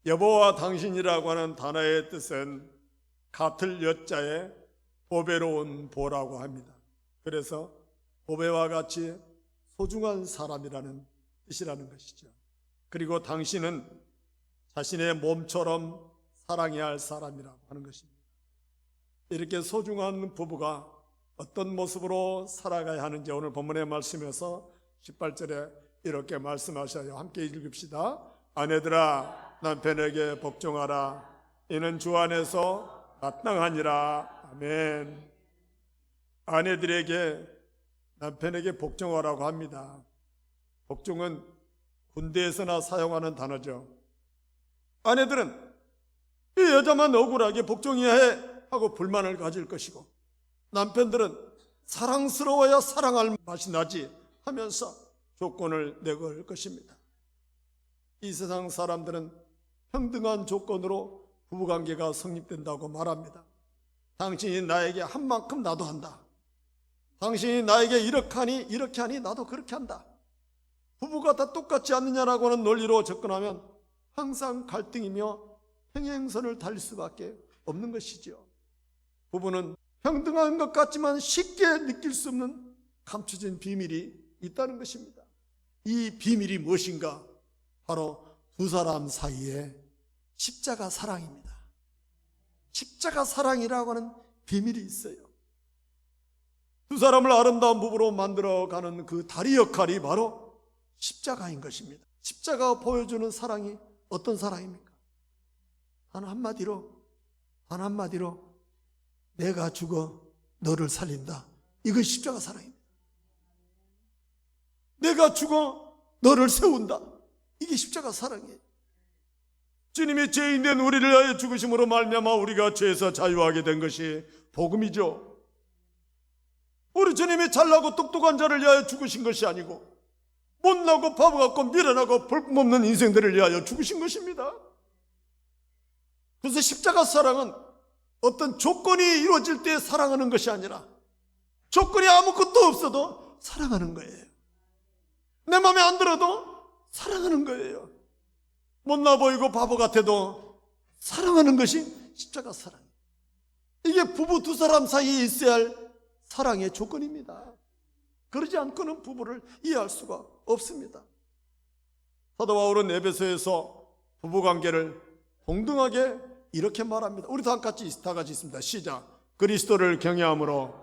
여보와 당신이라고 하는 단어의 뜻은 같을 여자에 보배로운 보라고 합니다. 그래서 보배와 같이 소중한 사람이라는 뜻이라는 것이죠. 그리고 당신은 자신의 몸처럼 사랑해야 할 사람이라고 하는 것입니다. 이렇게 소중한 부부가 어떤 모습으로 살아가야 하는지 오늘 본문의 말씀에서 18절에 이렇게 말씀하셔요. 함께 읽읍시다. 아내들아 남편에게 복종하라. 이는 주 안에서 마땅하니라. 아멘. 아내들에게 남편에게 복종하라고 합니다. 복종은 군대에서나 사용하는 단어죠. 아내들은 이 여자만 억울하게 복종해야 해 하고 불만을 가질 것이고, 남편들은 사랑스러워야 사랑할 맛이 나지 하면서 조건을 내걸 것입니다. 이 세상 사람들은 평등한 조건으로 부부관계가 성립된다고 말합니다. 당신이 나에게 한 만큼 나도 한다. 당신이 나에게 이렇게 하니 나도 그렇게 한다. 부부가 다 똑같지 않느냐라고 하는 논리로 접근하면 항상 갈등이며 평행선을 달릴 수밖에 없는 것이죠. 부부는 평등한 것 같지만 쉽게 느낄 수 없는 감춰진 비밀이 있다는 것입니다. 이 비밀이 무엇인가? 바로 두 사람 사이에 십자가 사랑입니다. 십자가 사랑이라고 하는 비밀이 있어요. 두 사람을 아름다운 부부로 만들어가는 그 다리 역할이 바로 십자가인 것입니다. 십자가가 보여주는 사랑이 어떤 사랑입니까? 단 한마디로 내가 죽어 너를 살린다. 이건 십자가 사랑입니다. 내가 죽어 너를 세운다. 이게 십자가 사랑이에요. 주님이 죄인된 우리를 위하여 죽으심으로 말미암아 우리가 죄에서 자유하게 된 것이 복음이죠. 우리 주님이 잘나고 똑똑한 자를 위하여 죽으신 것이 아니고 못나고 바보 같고 미련하고 볼품없는 인생들을 위하여 죽으신 것입니다. 그래서 십자가 사랑은 어떤 조건이 이루어질 때 사랑하는 것이 아니라 조건이 아무것도 없어도 사랑하는 거예요. 내 마음에 안 들어도 사랑하는 거예요. 못나 보이고 바보 같아도 사랑하는 것이 십자가 사랑이에요. 이게 부부 두 사람 사이에 있어야 할 사랑의 조건입니다. 그러지 않고는 부부를 이해할 수가 없습니다. 사도 바울은 에베소에서 부부관계를 동등하게 이렇게 말합니다. 우리 다 같이 있습니다. 시작. 그리스도를 경외함으로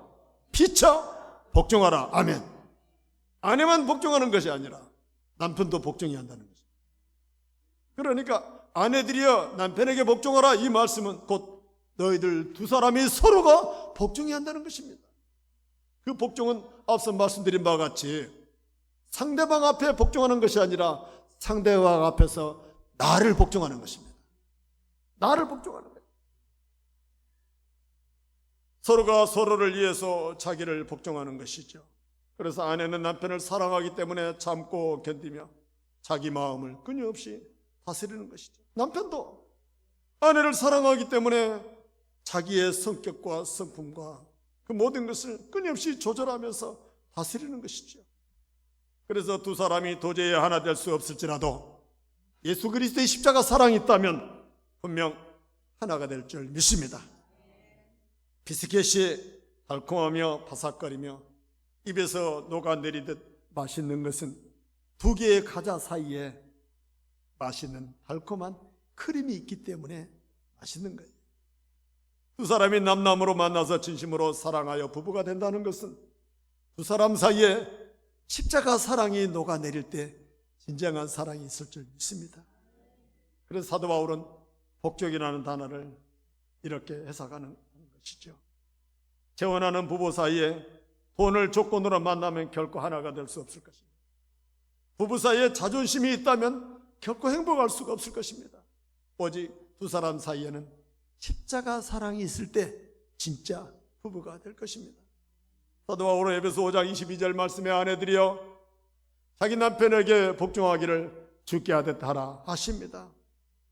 피차 복종하라. 아멘. 아내만 복종하는 것이 아니라 남편도 복종해야 한다는 것입니다. 그러니까 아내들이여 남편에게 복종하라. 이 말씀은 곧 너희들 두 사람이 서로가 복종해야 한다는 것입니다. 그 복종은 앞서 말씀드린 바와 같이 상대방 앞에 복종하는 것이 아니라 상대방 앞에서 나를 복종하는 것입니다. 나를 복종하는 거예요. 서로가 서로를 위해서 자기를 복종하는 것이죠. 그래서 아내는 남편을 사랑하기 때문에 참고 견디며 자기 마음을 끊임없이 다스리는 것이죠. 남편도 아내를 사랑하기 때문에 자기의 성격과 성품과 그 모든 것을 끊임없이 조절하면서 다스리는 것이죠. 그래서 두 사람이 도저히 하나 될 수 없을지라도 예수 그리스도의 십자가 사랑이 있다면 분명 하나가 될 줄 믿습니다. 비스켓이 달콤하며 바삭거리며 입에서 녹아내리듯 맛있는 것은 두 개의 과자 사이에 맛있는 달콤한 크림이 있기 때문에 맛있는 거예요. 두 사람이 남남으로 만나서 진심으로 사랑하여 부부가 된다는 것은 두 사람 사이에 십자가 사랑이 녹아내릴 때 진정한 사랑이 있을 줄 믿습니다. 그래서 사도 바울은 복종이라는 단어를 이렇게 해석하는 것이죠. 재혼하는 부부 사이에 돈을 조건으로 만나면 결코 하나가 될 수 없을 것입니다. 부부 사이에 자존심이 있다면 결코 행복할 수가 없을 것입니다. 오직 두 사람 사이에는 십자가 사랑이 있을 때 진짜 부부가 될 것입니다. 사도 바울은 에베소 5장 22절 말씀에 아내들이여 자기 남편에게 복종하기를 주께 하듯 하라 하십니다.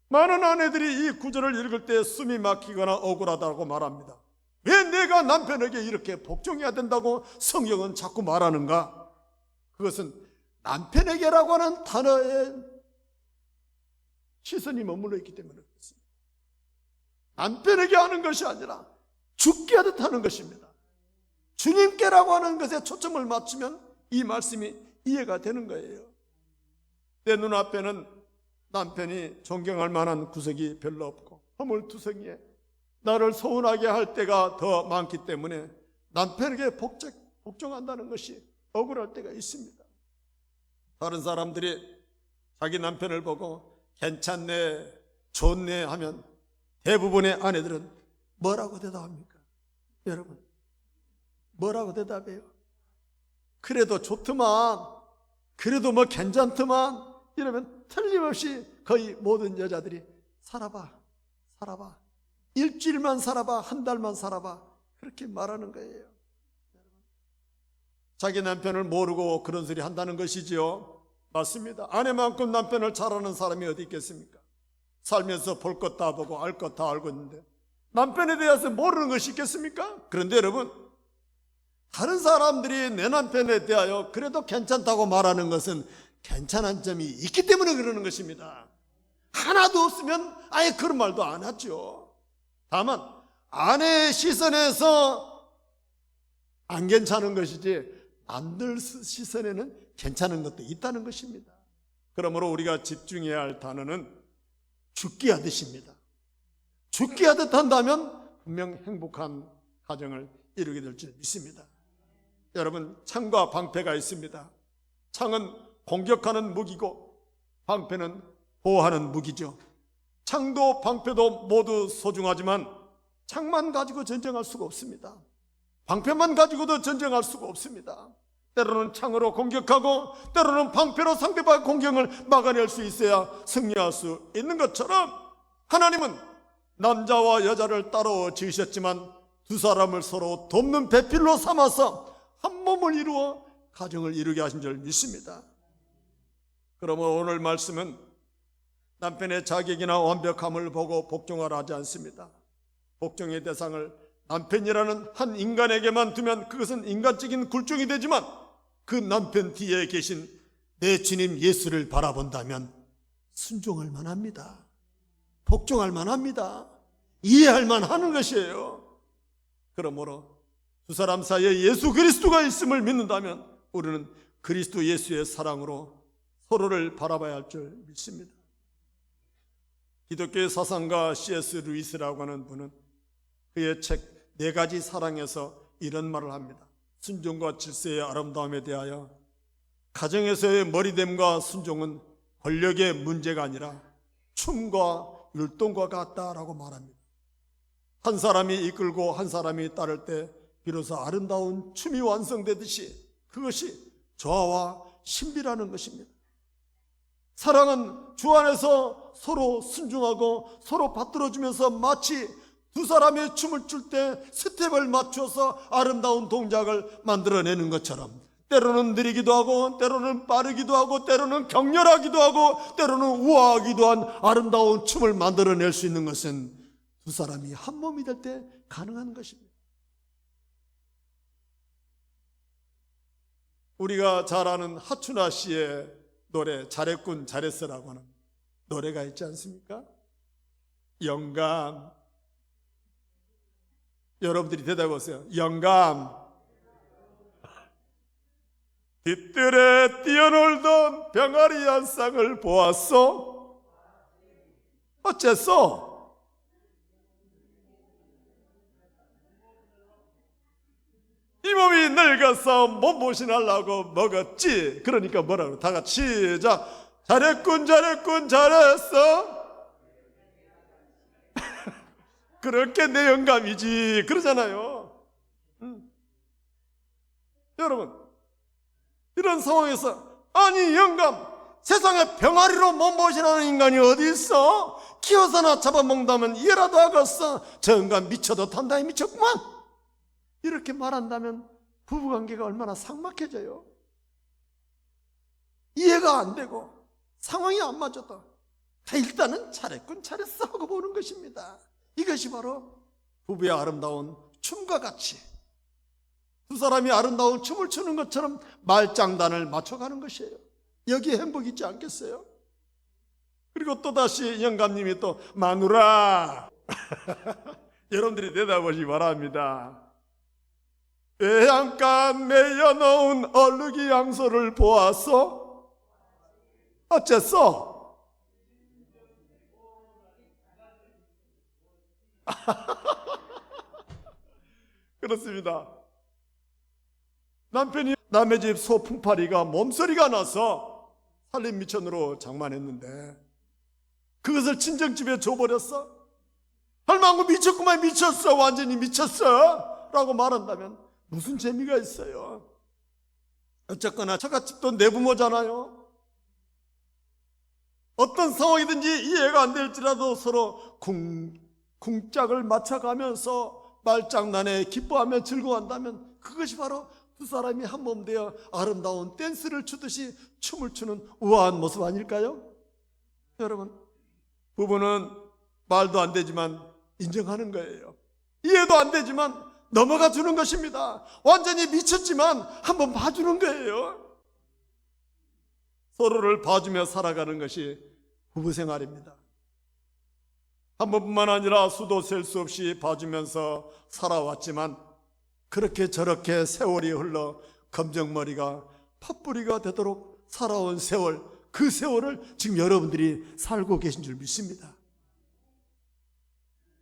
많은 아내들이 이 구절을 읽을 때 숨이 막히거나 억울하다고 말합니다. 왜 내가 남편에게 이렇게 복종해야 된다고 성경은 자꾸 말하는가? 그것은 남편에게라고 하는 단어의 시선이 머물러 있기 때문에 그렇습니다. 남편에게 하는 것이 아니라 죽게 하듯 하는 것입니다. 주님께라고 하는 것에 초점을 맞추면 이 말씀이 이해가 되는 거예요. 내 눈앞에는 남편이 존경할 만한 구석이 별로 없고 허물투성이에 나를 서운하게 할 때가 더 많기 때문에 남편에게 복종한다는 것이 억울할 때가 있습니다. 다른 사람들이 자기 남편을 보고 괜찮네, 좋네 하면 대부분의 아내들은 뭐라고 대답합니까? 여러분, 뭐라고 대답해요? 그래도 좋더만, 그래도 뭐 괜찮더만 이러면 틀림없이 거의 모든 여자들이 살아봐, 일주일만 살아봐, 한 달만 살아봐, 그렇게 말하는 거예요. 자기 남편을 모르고 그런 소리 한다는 것이지요. 맞습니다. 아내만큼 남편을 잘 아는 사람이 어디 있겠습니까? 살면서 볼 것 다 보고 알 것 다 알고 있는데 남편에 대해서 모르는 것이 있겠습니까? 그런데 여러분, 다른 사람들이 내 남편에 대하여 그래도 괜찮다고 말하는 것은 괜찮은 점이 있기 때문에 그러는 것입니다. 하나도 없으면 아예 그런 말도 안 하죠. 다만 아내의 시선에서 안 괜찮은 것이지 남들 시선에는 괜찮은 것도 있다는 것입니다. 그러므로 우리가 집중해야 할 단어는 죽게 하듯입니다. 죽게 하듯 한다면 분명 행복한 가정을 이루게 될 줄 믿습니다. 여러분, 창과 방패가 있습니다. 창은 공격하는 무기고 방패는 보호하는 무기죠. 창도 방패도 모두 소중하지만 창만 가지고 전쟁할 수가 없습니다. 방패만 가지고도 전쟁할 수가 없습니다. 때로는 창으로 공격하고 때로는 방패로 상대방의 공격을 막아낼 수 있어야 승리할 수 있는 것처럼 하나님은 남자와 여자를 따로 지으셨지만 두 사람을 서로 돕는 배필로 삼아서 한 몸을 이루어 가정을 이루게 하신 줄 믿습니다. 그러므로 오늘 말씀은 남편의 자격이나 완벽함을 보고 복종하라 하지 않습니다. 복종의 대상을 남편이라는 한 인간에게만 두면 그것은 인간적인 굴종이 되지만 그 남편 뒤에 계신 내 주님 예수를 바라본다면 순종할 만합니다. 복종할 만합니다. 이해할 만하는 것이에요. 그러므로 두 사람 사이에 예수 그리스도가 있음을 믿는다면 우리는 그리스도 예수의 사랑으로 서로를 바라봐야 할 줄 믿습니다. 기독교의 사상가 C.S. 루이스라고 하는 분은 그의 책 4가지 사랑에서 이런 말을 합니다. 순종과 질서의 아름다움에 대하여 가정에서의 머리됨과 순종은 권력의 문제가 아니라 춤과 율동과 같다라고 말합니다. 한 사람이 이끌고 한 사람이 따를 때 비로소 아름다운 춤이 완성되듯이 그것이 조화와 신비라는 것입니다. 사랑은 주 안에서 서로 순종하고 서로 받들어주면서 마치 두 사람의 춤을 출 때 스텝을 맞춰서 아름다운 동작을 만들어내는 것처럼 때로는 느리기도 하고 때로는 빠르기도 하고 때로는 격렬하기도 하고 때로는 우아하기도 한 아름다운 춤을 만들어낼 수 있는 것은 두 사람이 한 몸이 될 때 가능한 것입니다. 우리가 잘 아는 하춘아 씨의 노래 잘했군 잘했어라고 하는 노래가 있지 않습니까? 영감. 여러분들이 대답하세요. 영감. 뒷뜰에 뛰어놀던 병아리 한 쌍을 보았소. 어째서? 이 몸이 늙어서 몸보신 하려고 먹었지. 그러니까 뭐라고? 다 같이 시작. 잘했군 잘했군 잘했어. 그렇게 내 영감이지 그러잖아요. 여러분, 이런 상황에서 아니 영감, 세상에 병아리로 몸보신하는 인간이 어디 있어? 키워서나 잡아먹는다면 이해라도 하겠어. 저 영감 미쳐도 단단히 미쳤구만. 이렇게 말한다면 부부관계가 얼마나 삭막해져요. 이해가 안 되고 상황이 안 맞았다. 일단은 잘했군 잘했어 하고 보는 것입니다. 이것이 바로 부부의 아름다운 춤과 같이 두 사람이 아름다운 춤을 추는 것처럼 말장단을 맞춰가는 것이에요. 여기에 행복이 있지 않겠어요? 그리고 또다시 영감님이 또 마누라 여러분들이 내다보시기 바랍니다. 외양간 내어놓은 얼룩이 양소를 보았어? 어째서? 그렇습니다. 남편이 남의 집 소풍파리가 몸서리가 나서 살림 미천으로 장만했는데 그것을 친정집에 줘버렸어? 할망구 미쳤구만, 미쳤어, 완전히 미쳤어 라고 말한다면 무슨 재미가 있어요? 어쨌거나 처갓집도 내 부모잖아요. 어떤 상황이든지 이해가 안 될지라도 서로 쿵짝을 맞춰가면서 말장난에 기뻐하며 즐거워한다면 그것이 바로 두 사람이 한 몸 되어 아름다운 댄스를 추듯이 춤을 추는 우아한 모습 아닐까요? 여러분, 부부는 말도 안 되지만 인정하는 거예요. 이해도 안 되지만 넘어가 주는 것입니다. 완전히 미쳤지만 한번 봐주는 거예요. 서로를 봐주며 살아가는 것이 부부 생활입니다. 한 번뿐만 아니라 수도 셀 수 없이 봐주면서 살아왔지만 그렇게 저렇게 세월이 흘러 검정머리가 팥뿌리가 되도록 살아온 세월, 그 세월을 지금 여러분들이 살고 계신 줄 믿습니다.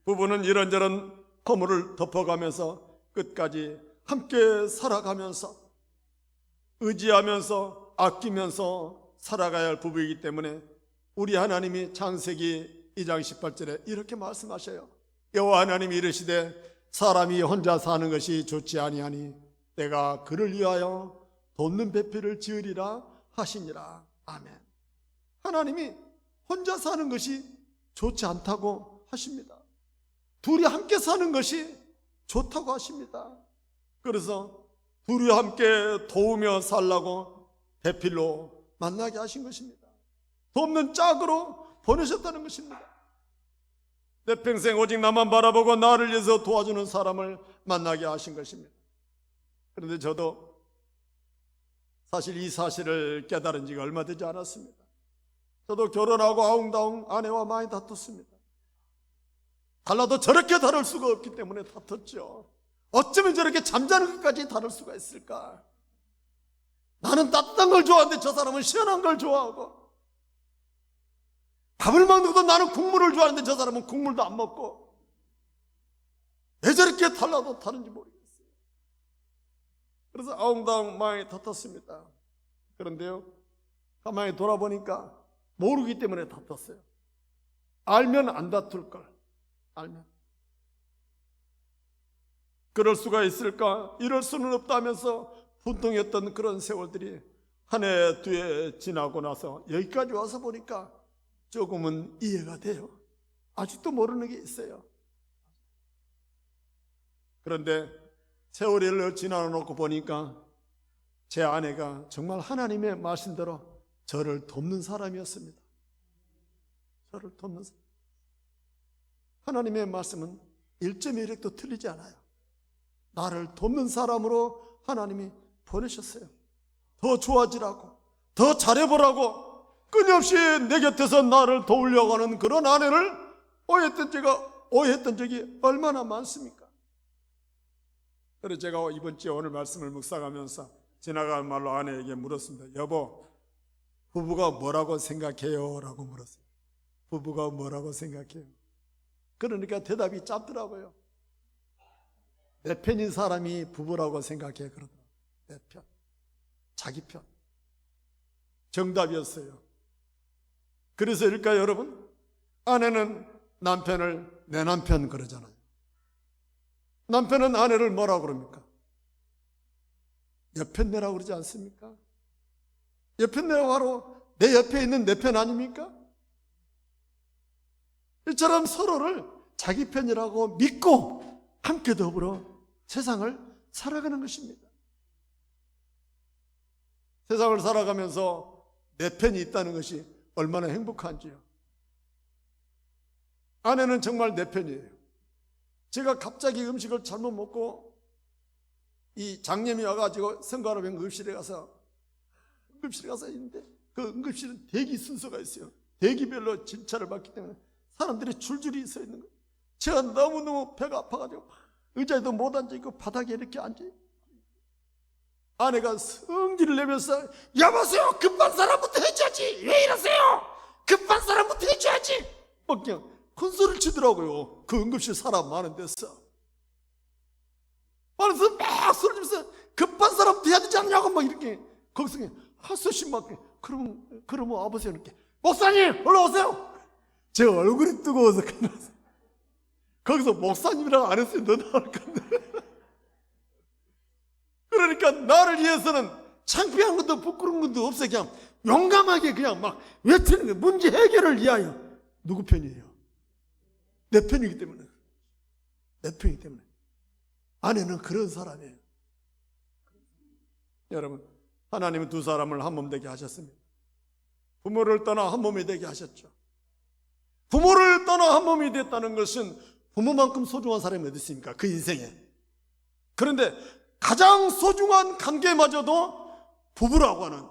부부는 이런저런 허물을 덮어가면서 끝까지 함께 살아가면서 의지하면서 아끼면서 살아가야 할 부부이기 때문에 우리 하나님이 창세기 2장 18절에 이렇게 말씀하셔요. 여호와 하나님이 이르시되 사람이 혼자 사는 것이 좋지 아니하니 내가 그를 위하여 돋는 배필을 지으리라 하시니라. 아멘. 하나님이 혼자 사는 것이 좋지 않다고 하십니다. 둘이 함께 사는 것이 좋다고 하십니다. 그래서 둘이 함께 도우며 살라고 배필로 만나게 하신 것입니다. 돕는 짝으로 보내셨다는 것입니다. 내 평생 오직 나만 바라보고 나를 위해서 도와주는 사람을 만나게 하신 것입니다. 그런데 저도 사실 이 사실을 깨달은 지가 얼마 되지 않았습니다. 저도 결혼하고 아웅다웅 아내와 많이 다퉜습니다. 달라도 저렇게 다를 수가 없기 때문에 다퉜죠. 어쩌면 저렇게 잠자는 것까지 다를 수가 있을까? 나는 따뜻한 걸 좋아하는데 저 사람은 시원한 걸 좋아하고, 밥을 먹는 것도 나는 국물을 좋아하는데 저 사람은 국물도 안 먹고, 왜 저렇게 달라도 다른지 모르겠어요. 그래서 아웅다웅 많이 다퉜습니다. 그런데요, 가만히 돌아보니까 모르기 때문에 다퉜어요. 알면 안 다툴 걸. 알면. 그럴 수가 있을까? 이럴 수는 없다면서 분통했던 그런 세월들이 한 해, 두 해 지나고 나서 여기까지 와서 보니까 조금은 이해가 돼요. 아직도 모르는 게 있어요. 그런데 세월을 지나놓고 보니까 제 아내가 정말 하나님의 말씀대로 저를 돕는 사람이었습니다. 저를 돕는 사람. 하나님의 말씀은 1.1획도 틀리지 않아요. 나를 돕는 사람으로 하나님이 보내셨어요. 더 좋아지라고, 더 잘해보라고 끊임없이 내 곁에서 나를 도우려고 하는 그런 아내를 오해했던 적이 얼마나 많습니까? 그래서 제가 이번 주에 오늘 말씀을 묵상하면서 지나가는 말로 아내에게 물었습니다. 여보, 부부가 뭐라고 생각해요? 라고 물었어요. 부부가 뭐라고 생각해요? 그러니까 대답이 짧더라고요. 내 편인 사람이 부부라고 생각해. 그러더라고요. 내 편, 자기 편. 정답이었어요. 그래서일까요, 여러분? 아내는 남편을 내 남편 그러잖아요. 남편은 아내를 뭐라고 그럽니까? 여편네라고 그러지 않습니까? 여편네가 바로 내 옆에 있는 내 편 아닙니까? 이처럼 서로를 자기 편이라고 믿고 함께 더불어 세상을 살아가는 것입니다. 세상을 살아가면서 내 편이 있다는 것이 얼마나 행복한지요. 아내는 정말 내 편이에요. 제가 갑자기 음식을 잘못 먹고 이 장염이 와가지고 성가라병 응급실에 가서 있는데 그 응급실은 대기 순서가 있어요. 대기별로 진찰을 받기 때문에 사람들이 줄줄이 서 있는 거예요. 제가 너무너무 배가 아파가지고 의자에도 못 앉아있고 바닥에 이렇게 앉아있고, 아내가 성질을 내면서 여보세요, 급한 사람부터 해줘야지, 왜 이러세요, 급한 사람부터 해줘야지, 막 그냥 큰 소리를 치더라고요. 그 응급실 사람 많은 데서. 그래서 막 소리 지면서 급한 사람부터 해야 되지 않냐고 막 이렇게 거기서 그냥 하소시 막. 그러면 아버지 이렇게 목사님 올라오세요. 제 얼굴이 뜨거워서 거기서 목사님이라고 안 했어요. 너 나올 건데. 그러니까 나를 위해서는 창피한 것도 부끄러운 것도 없어요. 그냥 용감하게 그냥 막 외치는 거예요. 문제 해결을 위하여. 누구 편이에요? 내 편이기 때문에. 내 편이기 때문에. 아내는 그런 사람이에요. 여러분, 하나님은 두 사람을 한 몸 되게 하셨습니다. 부모를 떠나 한 몸이 되게 하셨죠. 부모를 떠나 한 몸이 됐다는 것은 부모만큼 소중한 사람이 어디 있습니까? 그 인생에. 그런데 가장 소중한 관계마저도 부부라고 하는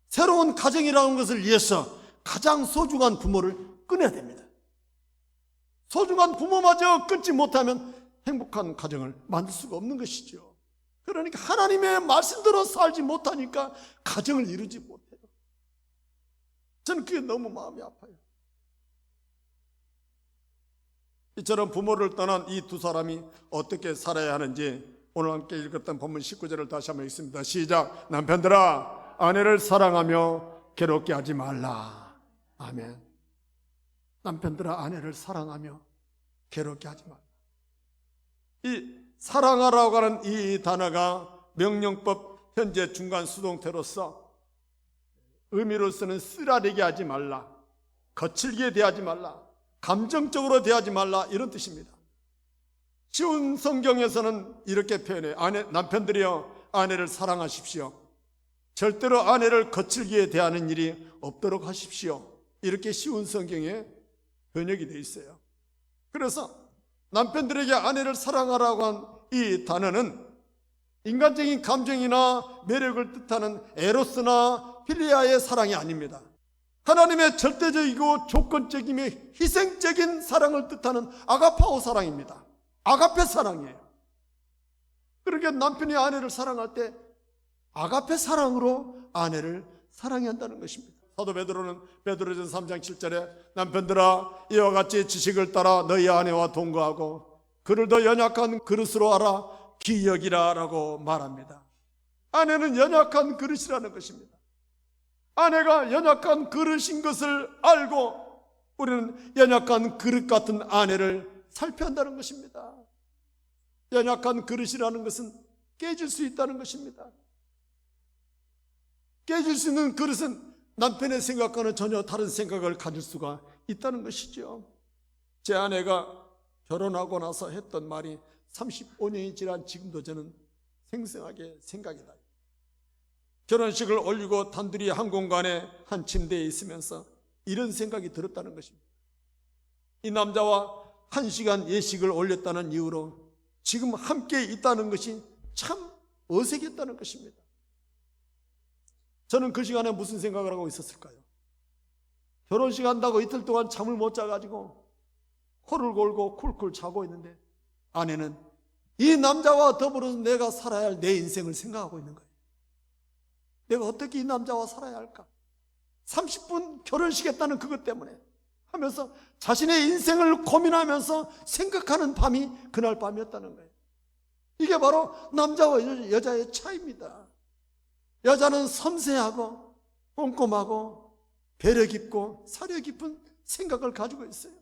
새로운 가정이라는 것을 위해서 가장 소중한 부모를 끊어야 됩니다. 소중한 부모마저 끊지 못하면 행복한 가정을 만들 수가 없는 것이죠. 그러니까 하나님의 말씀대로 살지 못하니까 가정을 이루지 못해요. 저는 그게 너무 마음이 아파요. 이처럼 부모를 떠난 이 두 사람이 어떻게 살아야 하는지 오늘 함께 읽었던 본문 19절을 다시 한번 읽습니다. 시작. 남편들아, 아내를 사랑하며 괴롭게 하지 말라. 아멘. 남편들아, 아내를 사랑하며 괴롭게 하지 말라. 이 사랑하라고 하는 이 단어가 명령법 현재 중간 수동태로서 의미로서는 쓰라리게 하지 말라, 거칠게 대하지 말라, 감정적으로 대하지 말라, 이런 뜻입니다. 쉬운 성경에서는 이렇게 표현해요. 남편들이여, 아내를 사랑하십시오. 절대로 아내를 거칠게 대하는 일이 없도록 하십시오. 이렇게 쉬운 성경에 번역이 되어 있어요. 그래서 남편들에게 아내를 사랑하라고 한 이 단어는 인간적인 감정이나 매력을 뜻하는 에로스나 필리아의 사랑이 아닙니다. 하나님의 절대적이고 조건적이며 희생적인 사랑을 뜻하는 아가파오 사랑입니다. 아가페 사랑이에요. 그러니까 남편이 아내를 사랑할 때 아가페 사랑으로 아내를 사랑해야 한다는 것입니다. 사도 베드로는 베드로전서 3장 7절에 남편들아, 이와 같이 지식을 따라 너희 아내와 동거하고 그를 더 연약한 그릇으로 알아 기여기라 라고 말합니다. 아내는 연약한 그릇이라는 것입니다. 아내가 연약한 그릇인 것을 알고 우리는 연약한 그릇 같은 아내를 살펴야 한다는 것입니다. 연약한 그릇이라는 것은 깨질 수 있다는 것입니다. 깨질 수 있는 그릇은 남편의 생각과는 전혀 다른 생각을 가질 수가 있다는 것이죠. 제 아내가 결혼하고 나서 했던 말이 35년이 지난 지금도 저는 생생하게 생각이 나요. 결혼식을 올리고 단둘이 한 공간에 한 침대에 있으면서 이런 생각이 들었다는 것입니다. 이 남자와 1시간 예식을 올렸다는 이유로 지금 함께 있다는 것이 참 어색했다는 것입니다. 저는 그 시간에 무슨 생각을 하고 있었을까요? 결혼식 한다고 이틀 동안 잠을 못 자가지고 코를 골고 쿨쿨 자고 있는데 아내는 이 남자와 더불어서 내가 살아야 할 내 인생을 생각하고 있는 거예요. 내가 어떻게 이 남자와 살아야 할까? 30분 결혼식 했다는 그것 때문에 하면서 자신의 인생을 고민하면서 생각하는 밤이 그날 밤이었다는 거예요. 이게 바로 남자와 여자의 차이입니다. 여자는 섬세하고 꼼꼼하고 배려 깊고 사려 깊은 생각을 가지고 있어요.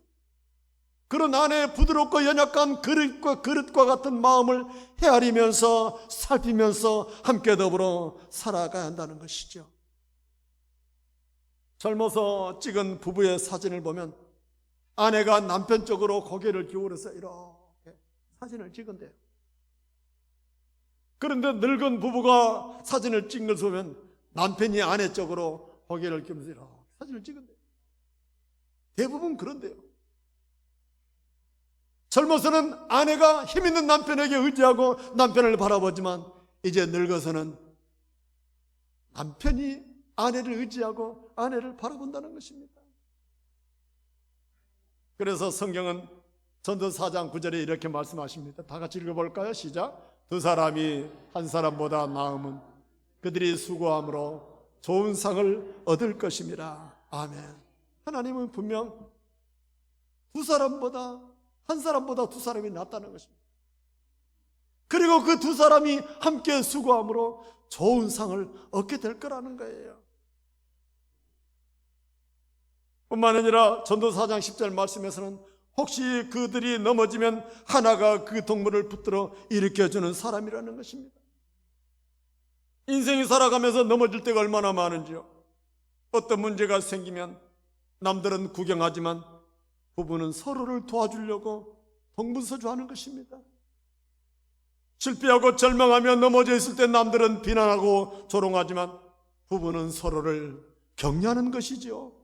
그런 아내의 부드럽고 연약한 그릇과 같은 마음을 헤아리면서 살피면서 함께 더불어 살아가야 한다는 것이죠. 젊어서 찍은 부부의 사진을 보면 아내가 남편 쪽으로 고개를 기울여서 이렇게 사진을 찍은대요. 그런데 늙은 부부가 사진을 찍은 것을 보면 남편이 아내 쪽으로 고개를 기울여서 이렇게 사진을 찍은대요. 대부분 그런데요. 젊어서는 아내가 힘있는 남편에게 의지하고 남편을 바라보지만 이제 늙어서는 남편이 아내를 의지하고 아내를 바라본다는 것입니다. 그래서 성경은 전도 4장 9절에 이렇게 말씀하십니다. 다 같이 읽어볼까요? 시작. 두 사람이 한 사람보다 나음은 그들이 수고함으로 좋은 상을 얻을 것임이라. 아멘. 하나님은 분명 두 사람보다 한 사람보다 두 사람이 낫다는 것입니다. 그리고 그 두 사람이 함께 수고함으로 좋은 상을 얻게 될 거라는 거예요. 뿐만 아니라 전도 4장 10절 말씀에서는 혹시 그들이 넘어지면 하나가 그 동물을 붙들어 일으켜주는 사람이라는 것입니다. 인생이 살아가면서 넘어질 때가 얼마나 많은지요. 어떤 문제가 생기면 남들은 구경하지만 부부는 서로를 도와주려고 동분서주하는 것입니다. 실패하고 절망하며 넘어져 있을 때 남들은 비난하고 조롱하지만 부부는 서로를 격려하는 것이죠.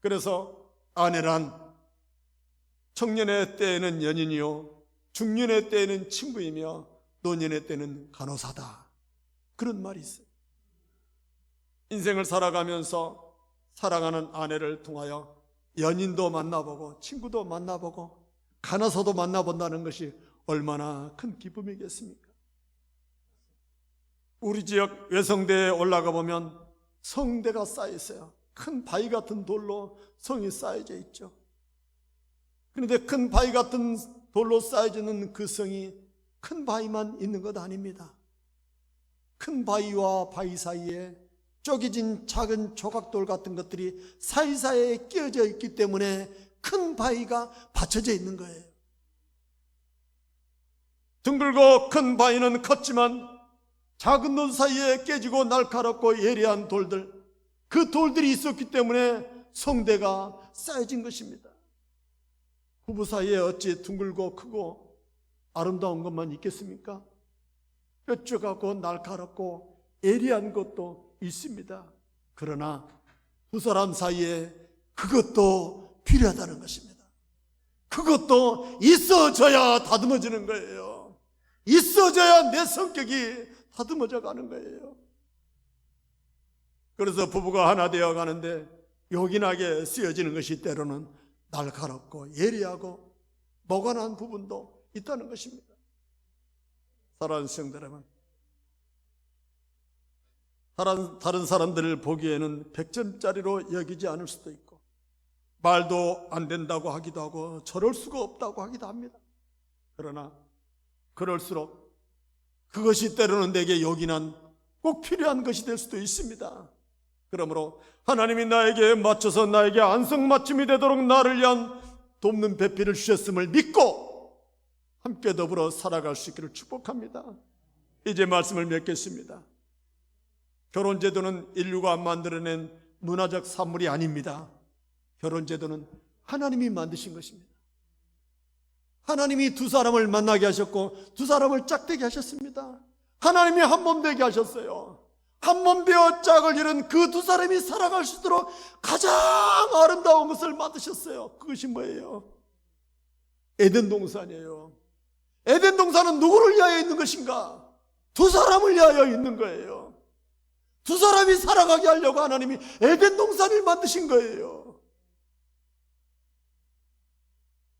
그래서 아내란 청년의 때에는 연인이요 중년의 때에는 친구이며 노년의 때는 간호사다. 그런 말이 있어요. 인생을 살아가면서 사랑하는 아내를 통하여 연인도 만나보고 친구도 만나보고 간호사도 만나본다는 것이 얼마나 큰 기쁨이겠습니까? 우리 지역 외성대에 올라가 보면 성대가 쌓여 있어요. 큰 바위 같은 돌로 성이 쌓여져 있죠. 그런데 큰 바위 같은 돌로 쌓여져 있는 그 성이 큰 바위만 있는 것 아닙니다. 큰 바위와 바위 사이에 쪼개진 작은 조각돌 같은 것들이 사이사이에 끼어져 있기 때문에 큰 바위가 받쳐져 있는 거예요. 둥글고 큰 바위는 컸지만 작은 돌 사이에 깨지고 날카롭고 예리한 돌들, 그 돌들이 있었기 때문에 성대가 쌓여진 것입니다. 부부 사이에 어찌 둥글고 크고 아름다운 것만 있겠습니까? 뾰족하고 날카롭고 예리한 것도 있습니다. 그러나 두 사람 사이에 그것도 필요하다는 것입니다. 그것도 있어져야 다듬어지는 거예요. 있어져야 내 성격이 다듬어져 가는 거예요. 그래서 부부가 하나 되어 가는데 요긴하게 쓰여지는 것이 때로는 날카롭고 예리하고 노곤한 부분도 있다는 것입니다. 사랑하는 성도 여러분, 다른 사람들을 보기에는 100점짜리로 여기지 않을 수도 있고 말도 안 된다고 하기도 하고 저럴 수가 없다고 하기도 합니다. 그러나 그럴수록 그것이 때로는 내게 요긴한 꼭 필요한 것이 될 수도 있습니다. 그러므로 하나님이 나에게 맞춰서 나에게 안성맞춤이 되도록 나를 위한 돕는 배필을 주셨음을 믿고 함께 더불어 살아갈 수 있기를 축복합니다. 이제 말씀을 맺겠습니다. 결혼제도는 인류가 만들어낸 문화적 산물이 아닙니다. 결혼제도는 하나님이 만드신 것입니다. 하나님이 두 사람을 만나게 하셨고 두 사람을 짝되게 하셨습니다. 하나님이 한 몸 되게 하셨어요. 한 몸 되어 짝을 이룬 그 두 사람이 살아갈 수 있도록 가장 아름다운 것을 만드셨어요. 그것이 뭐예요? 에덴 동산이에요. 에덴 동산은 누구를 위하여 있는 것인가? 두 사람을 위하여 있는 거예요. 두 사람이 살아가게 하려고 하나님이 에덴 동산을 만드신 거예요.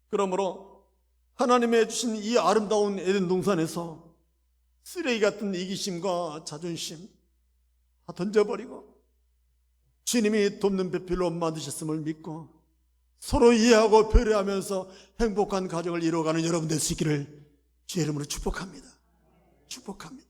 그러므로 하나님이 주신 이 아름다운 에덴 동산에서 쓰레기 같은 이기심과 자존심 다 던져버리고 주님이 돕는 배필로 만드셨음을 믿고 서로 이해하고 배려하면서 행복한 가정을 이루어가는 여러분 될 수 있기를 주의 이름으로 축복합니다. 축복합니다.